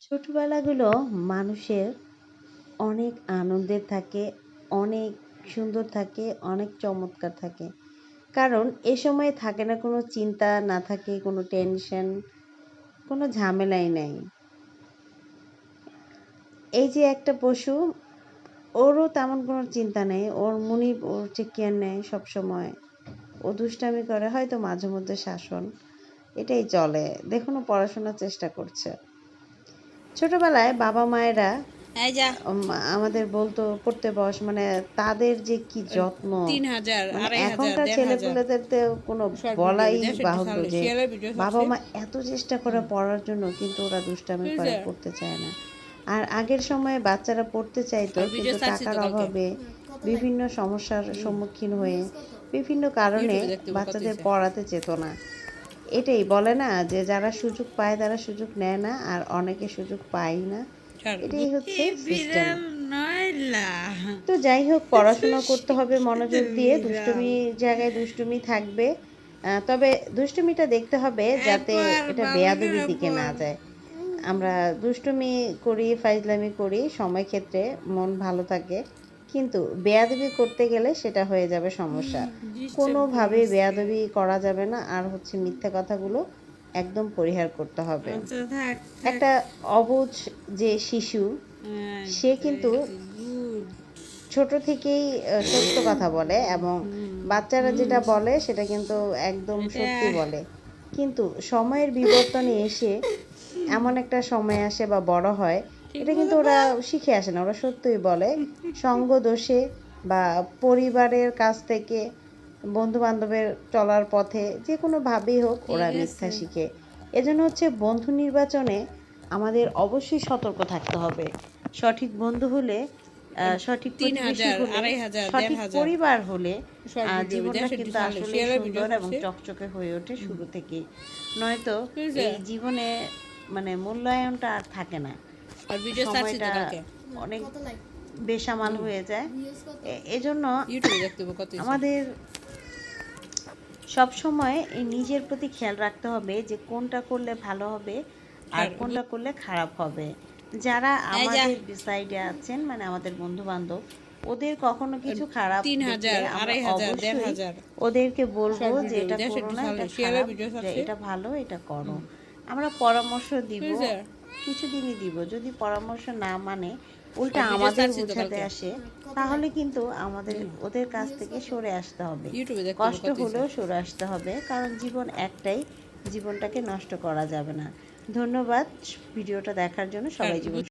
ছোটবেলাগুলো মানুষের অনেক আনন্দের থাকে, অনেক সুন্দর থাকে, অনেক চমৎকার থাকে। কারণ এ সময় থাকে না কোনো চিন্তা, না থাকে কোনো টেনশন, কোনো ঝামেলাই নাই। এই যে একটা পশু, ওরও তেমন কোনো চিন্তা নেই, ওর মনি ওর যে কেয়ার নেয় সবসময়। ও দুষ্টামি করে, হয়তো মাঝে মধ্যে শাসন, এটাই চলে। দেখুন ও পড়াশোনার চেষ্টা করছে। ছোটবেলায় বাবা মায়েরা এই যা আমাদের বলতো পড়তে বস, মানে তাদের যে কি যত্ন, 3000 মানে 2500 এখনকার 1500 ছেলেপুলেদের তো কোনো শর্ট ভিডিও বলাই দেশ একটু বাহুল্য চালু যে শেয়ারের ভিডিও বাবা ছাড়ছে মা এত চেষ্টা করে পড়ার জন্য, কিন্তু ওরা দুষ্টামি করে, বুঝছে পড়তে চায় না। আর আগের সময়ে বাচ্চারা পড়তে চাইতো, আর ভিডিও কিন্তু ছাড়ছি টাকার তো কালকে অভাবে বিভিন্ন সমস্যার সম্মুখীন হয়ে বিভিন্ন কারণে ইউটিউবে দেখতে কত বাচ্চাদের হইছে পড়াতে যেত না। এটাই বলে না যে যারা সুযোগ পায় তারা সুযোগ নেয় না, আর অনেকে সুযোগ পায় না। ছাড় এটাই হচ্ছে সিস্টেম। বিড়াল নয়লা তো যাই হোক, পড়াশোনা করতে হবে সুস্থ মনোযোগ দিয়ে, বিড়াল দুষ্টুমি জায়গায় দুষ্টুমি থাকবে। তবে দুষ্টুমিটা দেখতে হবে যাতে একবার এটা বাবাকে বেয়াদবির দিকে না যায়। আমরা দুষ্টুমি করি, ফাইজলামি করি, সময় ক্ষেত্রে মন ভালো থাকে, কিন্তু বেয়াদবি করতে গেলে সেটা হয়ে যাবে সমস্যা। ডিস্টার্ব কোনোভাবে করছে বেয়াদবি করা যাবে না, আর হচ্ছে মিথ্যা কথাগুলো একদম পরিহার করতে হবে। আচ্ছা থাক থাক একটা অবুঝ যে শিশু, সে কিন্তু গুড ছোট থেকেই সত্য কথা বলে, এবং বাচ্চারা যেটা বলে সেটা কিন্তু একদম সত্যি বলে। কিন্তু সময়ের বিবর্তনে এসে এমন একটা সময় আসে বা বড় হয়, ঠিক এটা কিন্তু বলো ওরা শিখে আসে না, ওরা সত্যই বলে। সঙ্গ দোষে বা পরিবারের কাছ থেকে, বন্ধু বান্ধবের চলার পথে, যে কোনোভাবেই হোক ওরা ঠিক মিথ্যা আছে শিখে। এজন্য হচ্ছে বন্ধু নির্বাচনে আমাদের অবশ্যই সতর্ক থাকতে হবে। সঠিক বন্ধু হলে, সঠিক প্রতিবেশী 3000 হলে, 2500 সঠিক 1500 পরিবার হলে শর্ট ভিডিও জীবনটা দেশ একটু কিন্তু চালু আসলেই শেয়ারের ভিডিও সুন্দর এবং ছাড়ছে চকচকে হয়ে ওঠে শুরু থেকেই। নয়তো বুঝছে এই জীবনে মানে মূল্যায়নটা আর থাকে না, আর ভিডিও ছাড়ছি তো সময়টা কালকে অনেক বেসামাল হয়ে যায়। এজন্য ইউটিউবে দেখতে হবে কত হইছে আমাদের সব সময় এই নিজের প্রতি খেয়াল রাখতে হবে যে কোনটা করলে ভালো হবে আর ছাড় কোনটা করলে খারাপ হবে। যারা এই যা আমাদের সাইডে আছেন, মানে আমাদের বন্ধু বান্ধব, ওদের কখনো কিছু খারাপ দেখলে 3000 আমরা 2500 অবশ্যই 1500 ওদেরকে বলবো শর্ট যে ভিডিও এটা দেশ করো একটু না, চালু এটা শেয়ারের খারাপ, ভিডিও যে ছাড়ছে এটা ভালো, এটা করো। আমরা পরামর্শ দিব, বুঝছে কিছুদিনই দিব। যদি পরামর্শ না মানে, উল্টা আর ভিডিও আমাদের ছাড়ছি তো বোঝাতে কালকে আসে, তাহলে কিন্তু আমাদের ওদের কাছ থেকে সরে আসতে হবে। ইউটিউবে দেখতে হবে কষ্ট কত হইছে হলেও সরে আসতে হবে, কারণ জীবন একটাই, জীবনটাকে নষ্ট করা যাবে না। ধন্যবাদ ভিডিওটা দেখার জন্য। ছাড় সবাই জীবন